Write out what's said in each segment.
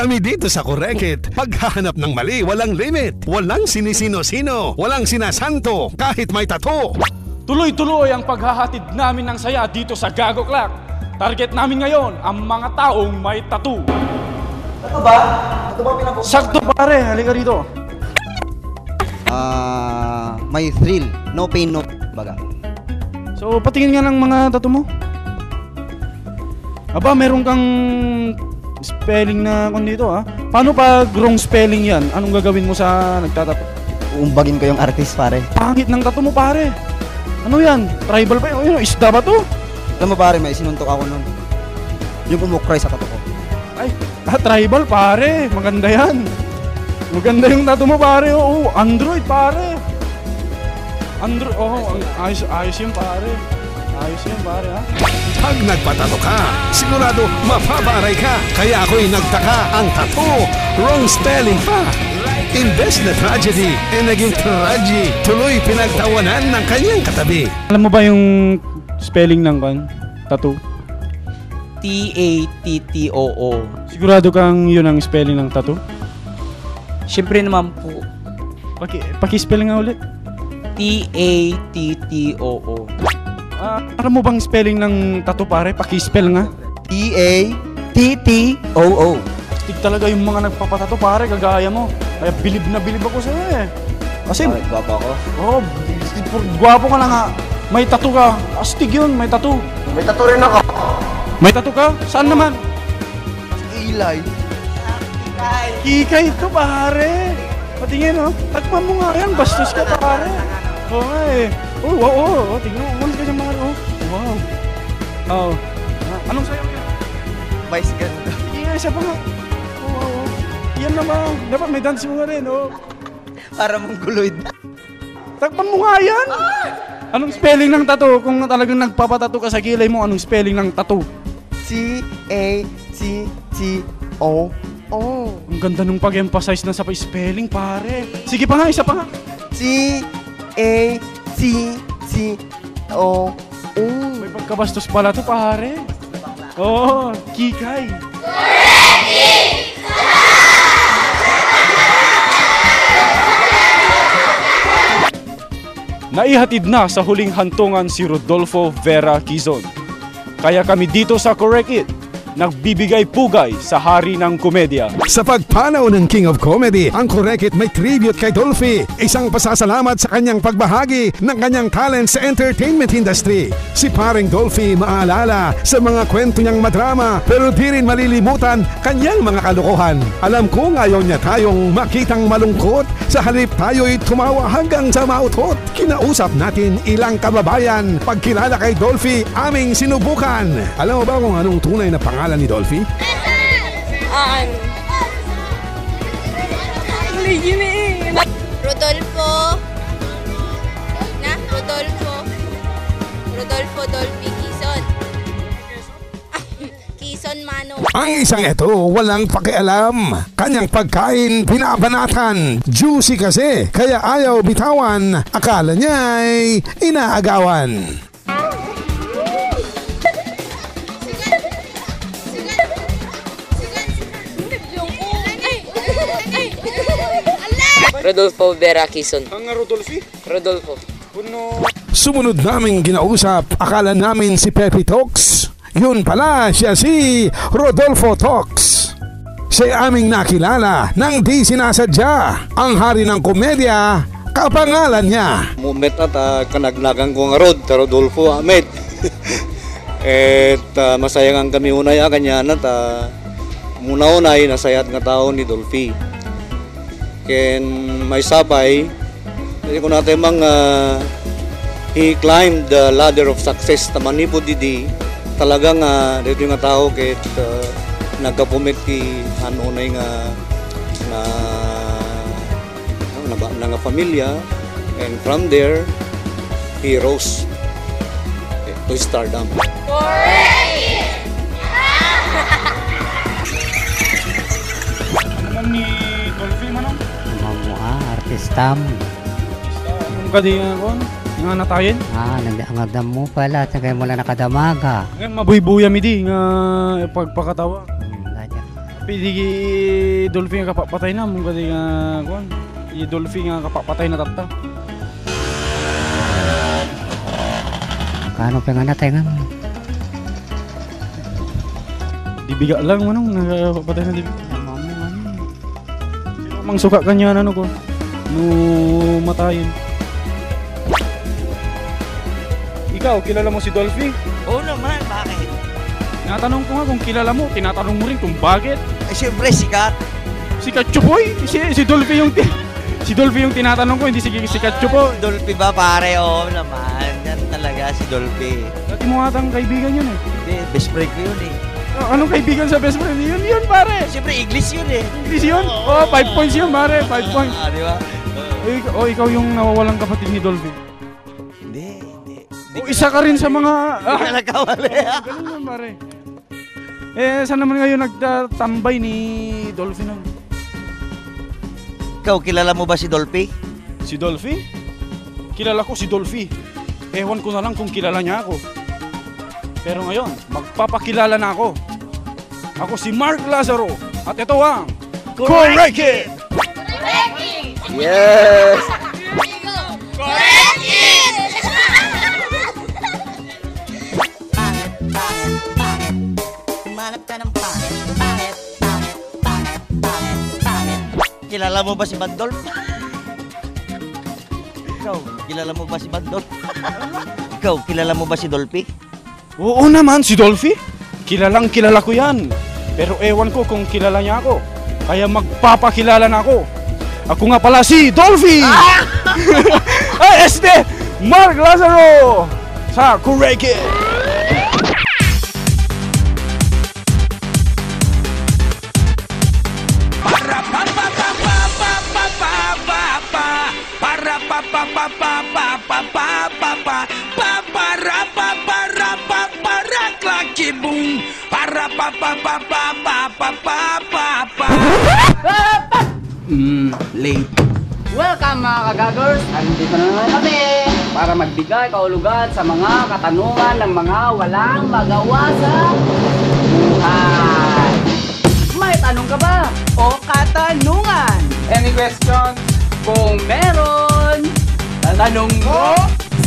Kami dito sa Correcit, paghahanap ng mali walang limit. Walang sinisino-sino, walang sinasanto, kahit may tato. Tuloy-tuloy ang paghahatid namin ng saya dito sa Gago Clock. Target namin ngayon ang mga taong may tattoo. Ito ba? Ito ba pinapos? Sakto pare, halika rito. May thrill. No pain, no baga. So, patingin nga ng mga tattoo mo. Aba, meron kang spelling na kung dito ha. Paano pag wrong spelling yan? Anong gagawin mo sa nagtatato? Uumbagin ko yung artist, pare. Pangit ng tattoo mo pare. Ano yan? Tribal ba yun? Isda ba to? Alam mo, pare, may sinuntok ako nun. Yung kumukray sa tato ko. Ay, tribal pare. Maganda yan. Maganda yung tattoo mo pare. Oo, Android pare. Android, ayos yun pare. Ayos yun pare ha. Pag nagpatato ka, sigurado mapaparay ka. Kaya ako'y nagtaka ang tato. Wrong spelling pa. Imbes na tragedy, naging tragedy. Tuloy pinagtawanan ng kanyang katabi. Alam mo ba yung spelling ng tattoo? T-A-T-T-O-O. Sigurado kang yun ang spelling ng tattoo? Siyempre naman po. Paki-spelling nga ulit. T-A-T-T-O-O. Alam mo bang spelling ng tattoo pare? Paki-spell nga. T-A-T-T-O-O. Astig talaga yung mga nagpapatato pare, kagaya mo. Kaya bilib na bilib ako sa'yo eh. Kasi, Gwapa ko. gwapo ka na nga. May tattoo ka. Astig yun, may tattoo. May tattoo rin ako. May tattoo ka? Saan naman? Ilay. Kikay ito pare. Patingin oh. Tagpan mo nga yan, bastos ka pare. Oo nga eh. Oo. Tingnan mo, umalis ka dyan mga oh. Wow. Oh. Anong sayo yan? Bicycle. Isa pa nga. Oo. Yan naman. Dapat may dance mo nga rin oh. Para mong guloid. Tagpan mo nga yan. Anong spelling ng tattoo? Kung talagang nagpapatato ka sa kilay mo, anong spelling ng tattoo? T-A-T-T-O. Ang ganda nung pag-emphasize na sa spelling, pare. Sige pa nga, isa pa nga. T-A-T-T-O. May pagkabastos pala to, pare. Oo, Kikay. Naihatid na sa huling hantungan si Rodolfo Vera Quezon. Kaya kami dito sa Correcit, nagbibigay pugay sa hari ng komedya. Sa pagpanaw ng King of Comedy, ang Correcit may tribute kay Dolphy. Isang pasasalamat sa kanyang pagbahagi ng kanyang talent sa entertainment industry. Si paring Dolphy maaalala sa mga kwento niyang madrama, pero di rin malilimutan kanyang mga kalokohan. Alam ko ngayon niya tayong makitang malungkot, sa halip tayo'y tumawa hanggang sa mautot. Kinausap natin ilang kababayan. Pagkilala kay Dolphy, aming sinubukan. Alam mo ba kung anong tunay na pangalan ni Dolphy? Rodolfo Dolphy Quezon. Quezon Mano. Ang isang ito, walang pakialam. Kanyang pagkain, binabanatan. Juicy kasi, kaya ayaw bitawan. Akala niya'y inaagawan. Rodolfo Vera Quezon. Ang Rodolfo? Rodolfo. Sumunod naming ginausap, akala namin si Pepe Talks. Yun pala, siya si Rodolfo Talks. Siya aming nakilala nang di sinasadya. Ang hari ng komedya, kapangalan niya. Moment at kanagnagan ko nga Rodolfo Ahmed. Masayangan kami unay kanyan at muna-unay nasayat nga tao ni Dolphy. Ken may sabay, hindi ko natin he climbed the ladder of success. Tamani po didi, talagang dito nga tao kahit nagkapumit ki hanunay nga pamilya. And from there, he rose to stardom. Alam ni Dolphy manong? Artistam. Kung kadingan ko, nga natayin. Nagdangagdam mo pala, tagay mo lang nakadamaga. Ngayon, mabuy-buya mi di, nga pagpakatawa. Pidi Dolphy nga kapapatay na, mong gadi nga, kuhan. I Dolphy nga kapapatay na tatta. Kano pa nga natin nga? Dibiga lang, manong, nakapapatay na dibiga. Sino mang suka kanya, ano ko? No, matayin. Ikaw, kilala mo si Dolphy? Oo naman, bakit? Tinatanong ko nga kung kilala mo, tinatanong mo rin kung bakit. Eh, syempre, sikat. Si Katsupoy? Si Dolphy yung si Dolphy yung tinatanong ko, hindi si Katsupoy. Dolphy ba, pare? Oo naman. Yan talaga si Dolphy. Dati mo atang kaibigan yun eh. Hindi, best friend ko yun eh. Anong kaibigan sa best friend? Yun pare. Syempre, English yun eh. English yun? Oh, 5 points yun pare, 5 points. Di ba? Ikaw yung nawawalang kapatid ni Dolphy. Hindi. Isa ka rin sa mga... Hindi ka nagkawali. Ganun yun pare. Saan naman ngayon nagtatambay ni Dolphy na? Ikaw, kilala mo ba si Dolphy? Si Dolphy? Kilala ko si Dolphy. Ewan ko na lang kung kilala niya ako. Pero ngayon, magpapakilala na ako. Ako si Mark Lazaro. At ito ang... Correct It! Yes! Correct it! Kilala mo ba si Bandol? Ikaw, kilala mo ba si Bandol? Ikaw, kilala mo ba si Dolphy? Oo naman, si Dolphy. Kilalang kilala ko yan. Pero ewan ko kung kilala niya ako. Kaya magpapakilala na ako. Ako nga pala si Dolphy! Ay, Mark Lazaro! Sa Correct It! Late. Welcome mga kagagers! Andito na naman kami para magbigay kaulugan sa mga katanungan ng mga walang magawa sa buhay. May tanong ka ba? O katanungan? Any questions? Kung meron, tatanong mo,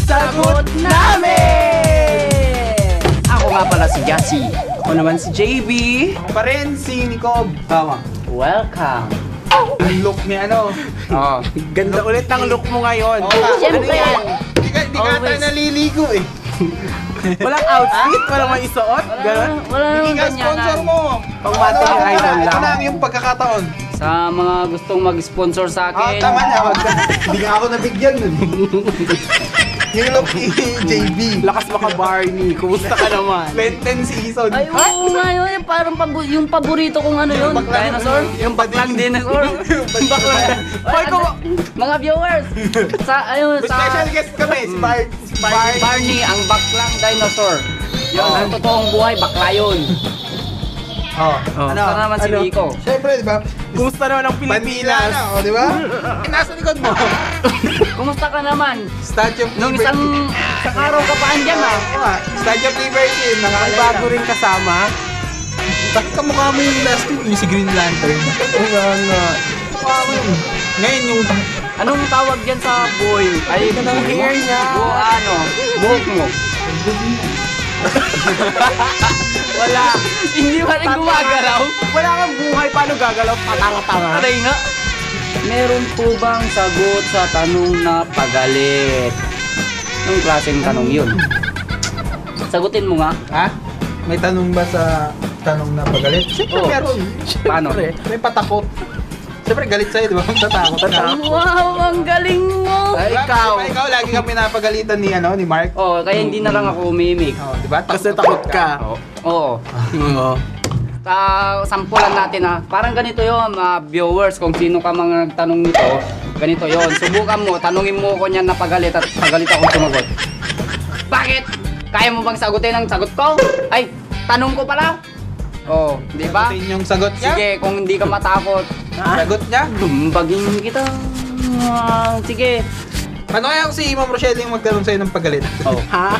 sagot namin! Ako nga pala si Jassy. Ako naman si JB. Ako pa rin si Nicob. Tama. Welcome. Ang look ni ano. Oh. Ganda ulit ng look mo ngayon. Siyempre. Di ka tayo naliligo eh. Walang outfit, walang may isuot. Ganon. Wala Hindi nang ka ganyan. sponsor mo. Pangmata yung idol lang. Ito na yung pagkakataon. Sa mga gustong mag-sponsor sa akin. Tama na. Hindi nga ako nabigyan nun. Yung look ni JB. Lakas maka Barney. Kumusta ka naman? Lenten season. Ay, oo nga yun. Parang yung paborito kong ano yun. Dinosaur. Yung baklang dinosaur. Yung baklang. Mga viewers. Ayun, sa Special guest kami. Si Barney, ang baklang dinosaur. Yun, ang totoong buhay, bakla yun. Ano naman si Nico? Siyempre, di ba? Kumusta naman ang Pilipinas? O, di ba? Nasa likod mo. Kumusta ka naman? Statue of Liberty. Nung isang araw ka pa andyan Statue of Liberty. Nakakabago rin kasama. Bakit kamukha mo yung last week? Yung si Green Lantern. Mukha mo yun. Ngayon yung... Anong tawag dyan sa buhay? Ay, ng hair niya. Buhok mo. Wala. Hindi pa rin gumagalaw. Wala kang buhay. Paano gagalaw? Patanga-tanga. Aray nga. Meron po bang sagot sa tanong na pagalit? Anong klaseng tanong yun? Sagutin mo nga. Ha? May tanong ba sa tanong na pagalit? Siyempre meron. Paano? May patakot. Siyempre galit sa'yo, di ba? Tatakot ka. Wow, ang galing mo! Ay, ikaw, lagi kang pinapagalitan ni Mark. Oo, kaya hindi na lang ako umimik. Di ba? Kasi takot ka. Oo. Sampulan natin parang ganito yon mga viewers, kung sino ka mga nagtanong nito, ganito yon. Subukan mo, tanungin mo ko niyan na pagalit at pagalit akong sumagot. Bakit? Kaya mo bang sagutin ang sagot ko? Ay, tanong ko pala. Oh, di ba? Sagutin yung sagot niya. Sige, kung hindi ka matakot. Sagot niya? Lumbagin kita. Sige. Paano kaya kung si Ma'am Rochelle yung magkaroon sa'yo ng pagalit? Oh. Ha?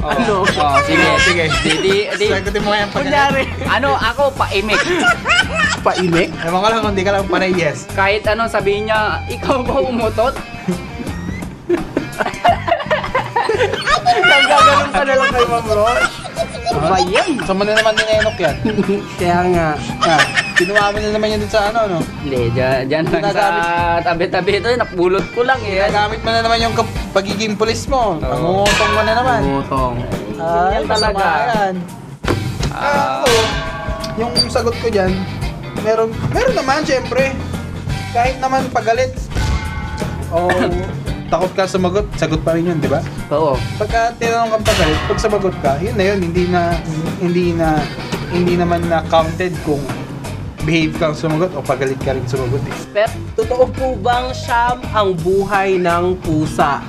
Ano? Oh, sige. Sige. Di. Sagutin mo kaya yung pagalit. Kunyari. Ano, ako, paimik. Paimik? Ewan ko lang kung di ka lang panay yes. Kahit ano sabihin niya, ikaw ba umutot? Nagaganon ka na lang kay Ma'am Roch. Ba yan? Saan mo na naman ninenok yan? Kaya nga. Kinuha mo na naman yan din sa ano, no? Hindi, dyan lang sa tabi-tabi ito, napulot ko lang eh. Ginagamit mo na naman yung pagiging pulis mo. Pangungutong mo na naman. Pangutong. Yan talaga. Yan. Ako, yung sagot ko dyan, meron naman, syempre. Kahit naman pagalit. Takot ka sumagot, sagot pa rin yun, di ba? Oo. Pagka tinanong kang pagalit, pag sumagot ka, yun na yun, hindi naman na counted kung behave kang sumagot o pagalit ka rin sumagot eh. Pero, totoo po bang siyam ang buhay ng pusa?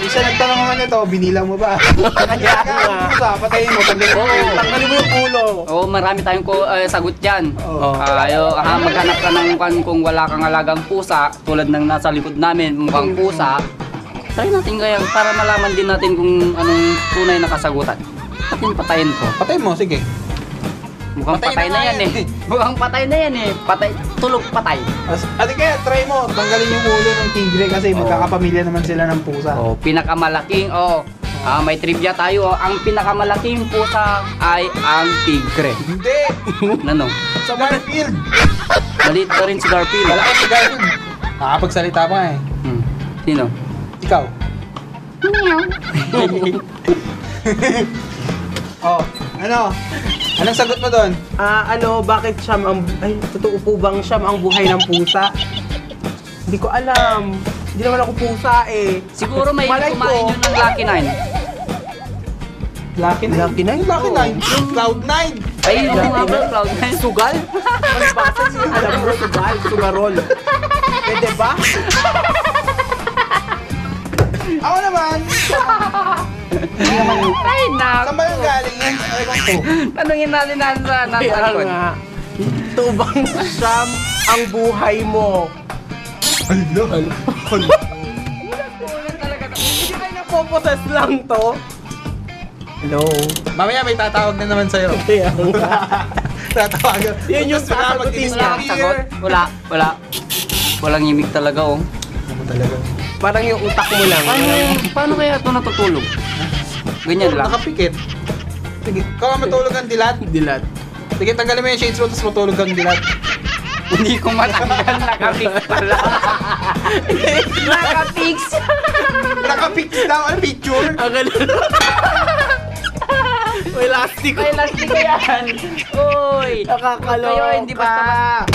Isa nagtanong naman ito, binila mo ba? Kaya nga. Pusa, patayin mo, tanggalin mo yung ulo. Oo, marami tayong sagot dyan. Oo. Maghanap ka ng kung wala kang alagang pusa, tulad ng nasa likod namin, mukhang pusa. Try natin kaya para malaman din natin kung anong tunay na kasagutan. Atin patayin ko. Patayin mo, sige. Mukhang patay na yan eh. Mukhang patay na yan eh. Patay, tulog patay. Ate kaya, try mo, tanggalin yung ulo ng tigre kasi magkakapamilya naman sila ng pusa. Oh, pinakamalaking, may trivia tayo. Ang pinakamalaking pusa ay ang tigre. Hindi! Ano? Sa Garfield! Maliit na rin si Garfield. Wala ka si Garfield. Nakapagsalita pa eh. Sino? Ikaw. Anong sagot mo doon? Bakit siyam ang... Ay, totoo po bang siyam ang buhay ng pusa? Hindi ko alam. Hindi naman ako pusa eh. Siguro may Malay kumain ko. yun ng Lucky 9. Lucky 9? Lucky 9? Lucky 9? Cloud 9? Ay, yung nga ba, Cloud 9? Sugal? Mas basa siya, alam mo, sugal, sugarol. Pwede ba? Ako naman! Ay, naku. Saan ba yung galing yan? Tanungin natin sa nasa Kaya likod. nga. Ito bang siyam ang buhay mo? Hindi kayo napoposes lang to? Hello? Mamaya may tatawag na naman sa'yo. Kaya nga. Tatawagan. Yun yung sasagutin Wala niya. kang sagot? Wala. Walang imig talaga oh. Ano talaga? Parang yung utak mo lang. Paano kaya ito natutulog? Ganyan lang. Nakapikit. Sige, ikaw matulog ang dilat. Dilat. Sige, tanggalin mo yung shades mo, tapos matulog ang dilat. Hindi ko matanggal, nakapix pala. Nakapix! Nakapix daw ang picture. Ang ganun. May lastik. May lastik ko yan. Uy! Nakakaloka. Kayo, hindi basta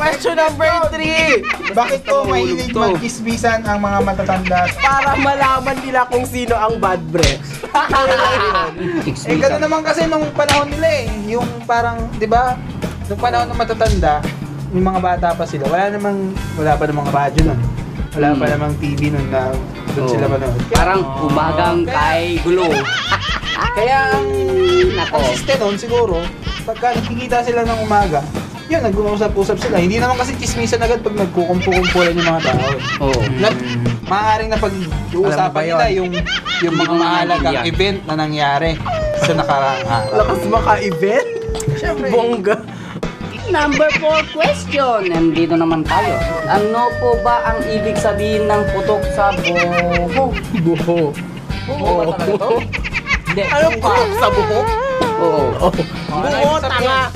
Question number 3. Bakit po mahilig magkisbisan ang mga matatanda? Para malaman nila kung sino ang bad breath. Eh, gano'n naman kasi nung panahon nila eh. Yung parang, di ba? Nung panahon ng matatanda, yung mga bata pa sila, wala pa namang radyo nun. Wala pa namang TV nun na doon sila manood. Parang umagang kay gulo. Kaya ang siste nun siguro, pagka nakikita sila ng umaga, yun, nag-uusap-usap sila. Hindi naman kasi chismisan agad pag nagkukumpu-kumpulan yung mga tao. Oo. Maaaring na pag-uusapan nila yung mga mahalagang event na nangyari sa nakaraang araw. Lakas maka-event? Siyempre. Bongga. Number 4 question. Nandito naman tayo. Ano po ba ang ibig sabihin ng putok sa buho? Buho. Buho ba talaga to? Hindi. Ano pa? Sa buho? Oo. Buho, tanga.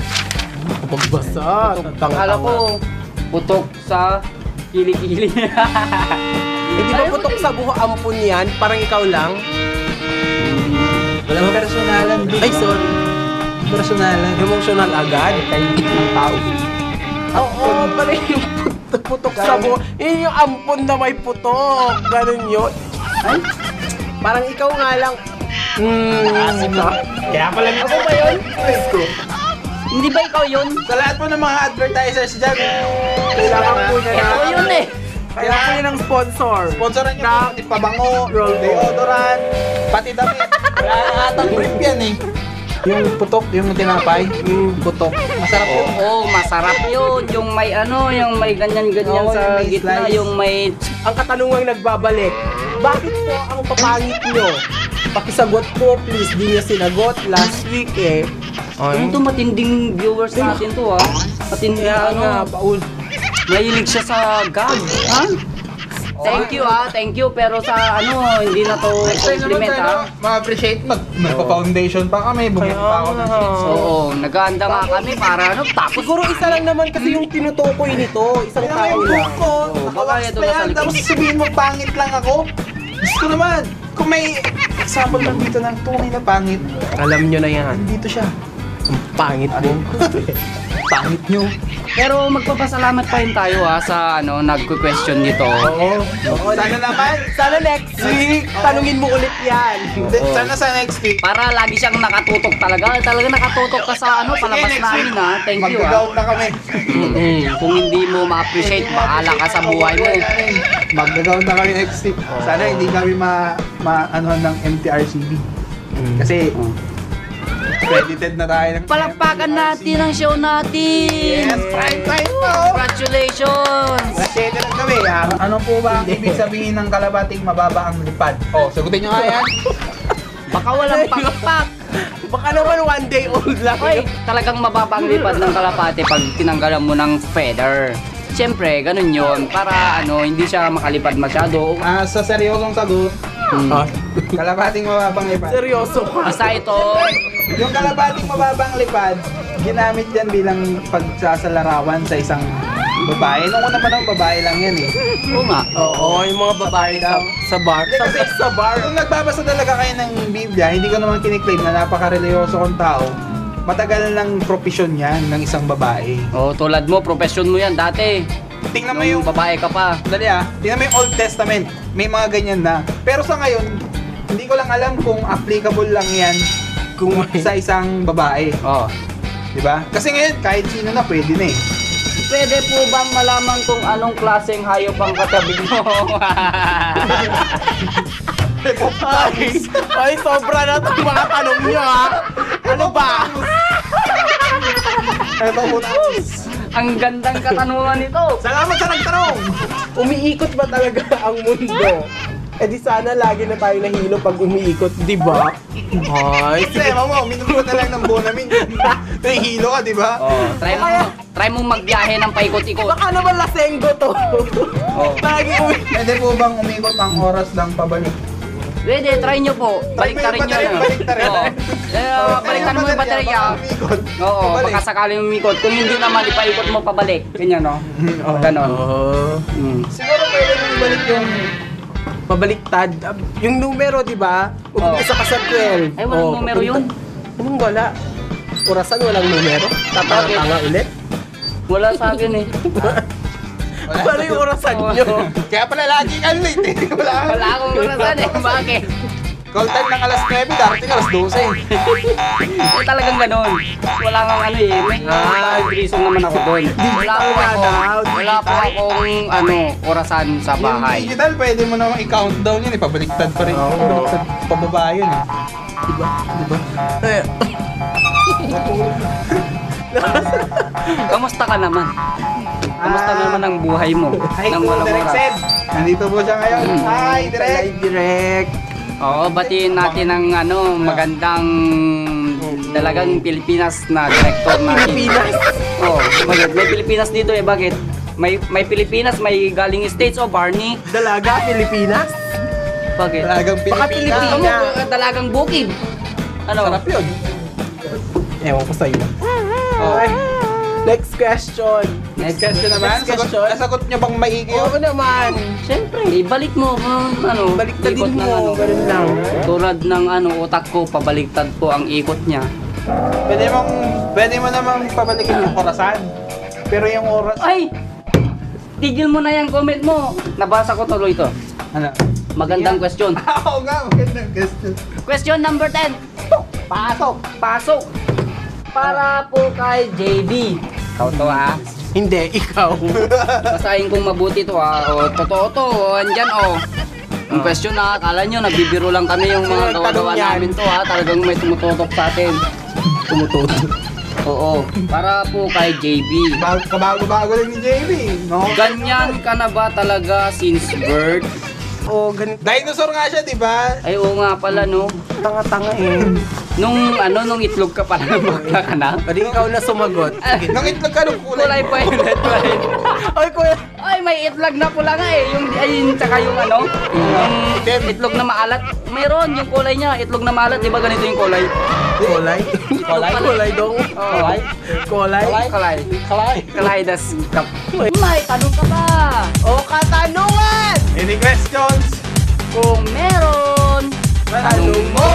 Pagbasa. Akala ko, putok sa kilikili. Hindi ba putok sa buho ampun yan? Parang ikaw lang? Wala mo personalan. Ay, sorry. Personalan. Emotional agad. Kayo ng tao. Oo, pala yung putok sa buho. Yun yung ampun na may putok. Ganun yun. Ay? Parang ikaw nga lang. Kaya pala Ako ba yun? Hindi ba ikaw yun? sa lahat po ng mga advertisers dyan, Kailangan po niya Ito yun eh. Kailangan po niya ng sponsor. sponsoran nyo po, pati pabango, deodorant, pati damit. Wala na atang brief yan eh. Yung putok, yung tinapay, yung putok. Masarap yun. Oo, masarap yun. Yung may yung may ganyan-ganyan Oo, sa yung may gitna, slice. yung may... Ang katanungang nagbabalik, bakit po ang papangit nyo? Pakisagot po, please. Di niya sinagot last week eh. Ito matinding viewers natin to ha. Matinding Kaya nga, Paul. mahilig siya sa gag. Ha? Thank you. Pero sa hindi na to compliment ha. Ma-appreciate magpa-foundation pa kami, bumili pa ako ng sheets. Oo, nag-aanda nga kami para tapos Siguro isa lang naman kasi yung tinutukoy nito. Isang Kaya tao yung lang. book ko, baka ito nakawaks pa nasa yan, likod. tapos sabihin mo pangit lang ako. Gusto naman, kung may example lang dito ng tunay na pangit, Alam nyo na yan. dito siya. Ang pangit mo. Pangit nyo. pero magpapasalamat pa rin tayo ha sa nagko-question nito. Oo. Sana naman. Sana next week, tanungin mo ulit yan. Sana sa next week. Para lagi siyang nakatutok talaga. Talaga nakatutok ka sa palabas namin ha. Thank you ha. Mag-gown na kami. Kung hindi mo ma-appreciate, bahala ka sa buhay mo. Mag-gown na kami next week. Sana hindi kami ma-anuhan ng MTRCB. Kasi credited na tayo ng Palakpakan natin ang show natin! Yes, prime time po! Congratulations! Rasyete lang kami. Ano po ba ang ibig sabihin ng kalabating mababa ang lipad? Oh, sagutin nyo nga yan. Baka walang pakpak! Baka naman one day old lang. Ay, talagang mababa ang lipad ng kalapate pag tinanggalan mo ng feather. Siyempre, ganun yun. Para hindi siya makalipad masyado. Sa seryosong sagot, kalabating mababang lipad. Seryoso ka. Basta ito, Yung kalabating mababang lipad, ginamit yan bilang pagsasalarawan sa isang babae. Nung una pa ng babae lang yan eh. oo nga. Oo, yung mga babae sa bar. Sa bar. Kung nagbabasa talaga kayo ng Biblia, hindi ko naman kiniklaim na napaka-religyoso kong tao. Matagal ng profesyon yan ng isang babae. Tulad mo, profession mo yan dati. Tingnan mo yung... babae ka pa. Dali tingnan mo yung Old Testament. May mga ganyan na. Pero sa ngayon, hindi ko lang alam kung applicable lang yan sa isang babae. Diba? Kasi ngayon, kahit sino na pwede na eh. Pwede po bang malaman kung anong klaseng hayop ang katabi mo? Ay, sobra na itong mga tanong nyo ha. Ano ba? Ito po Ang gandang katanungan nito. Salamat sa nagtanong! Umiikot ba talaga ang mundo? Eh di sana lagi na tayo nahilo pag umiikot, di ba? Ay, Problema mo, minum ka na lang ng Bonamin. Nahihilo ka, di ba? Try mo magbiyahe ng paikot-ikot. baka naman lasenggo to. Lagi Pwede po bang umikot ang oras lang pabalik? Pwede, try nyo po. Baliktarin nyo yun. Baliktarin mo yung baterya. Umikot. Oo, baka sakaling umikot. Kung hindi naman, ipaikot mo pabalik. Ganyan, no? Ganon. Siguro pwede mo ibalik yung... Pabaliktad. Yung numero, di ba? Umpisa ka sa 12. Ay, walang numero yun. Anong wala? Orasan, walang numero? Tatanga ulit? Wala sa akin eh. Paano yung orasan nyo? Kaya pala laging late eh. Wala akong orasan eh. Bakit? Call time ng alas 9, darating alas 12. Talagang ganon. Wala kang may reason naman ako doon. Wala po akong orasan sa bahay. Yung digital, pwede mo namang i-countdown yun eh. Pabaliktad pa rin. Pabaliktad pababa yun eh. Diba? Kamusta ka naman? Kamusta naman ang buhay mo? Hi Nang to walang Direk oras? Sed. Nandito po siya ngayon. Hi, Direk. Direct. Oo, batiin natin ang magandang talagang Pilipinas na director natin. Pilipinas? Oo, may Pilipinas dito eh. Bakit? May Pilipinas, may galing States o Barney. Dalaga, Pilipinas? Bakit? Talagang Baka Pilipina. Pilipina. Dalagang bukid. Sarap yun. Ewan ko sa'yo. Okay. Next question. Next question naman. Next question. Nasagot niyo bang maigi yun? Oo naman. Siyempre, ibalik mo. Baliktad ikot din ng mo. Ganun lang. Tulad ng utak ko, pabaliktad po ang ikot niya. Pwede mo namang pabalikin yung orasan. Pero yung oras... Ay! Tigil mo na yung comment mo. Nabasa ko tuloy ito. Ano? Magandang question. Oo nga, magandang question. Question number 10. Pasok! Pasok. Para po kay JB. Ikaw to ha. Hindi, ikaw. Basahin kong mabuti to ha. O, totoo to. Andyan o. Yung question na, akala nyo, nagbibiro lang kami yung mga Sino gawa-gawa nagtanong yan? namin to ha. Talagang may tumututok sa atin. Tumututo. Oo, para po kay JB. Kabago-bago lang ni JB. No? Ganyan ka na ba talaga since birth? Oo, ganito. Dinosaur nga siya, di ba? Ay, oo nga pala, no? Tanga-tanga eh. Nung itlog ka pala, bakla ka na? Pwede ikaw na sumagot. Nung itlog ka nung Kulay pa yun. Ay, kuya. Ay, may itlog na pula nga eh. Tsaka yung yung itlog na maalat. Mayroon, yung kulay niya, itlog na maalat. Di ba ganito yung kulay? Kulay? Kulay dong. Kulay? Kulay? Kalay das kap. May tanong ka ba? O katanungan! Any questions? Kung meron, Tanong mo!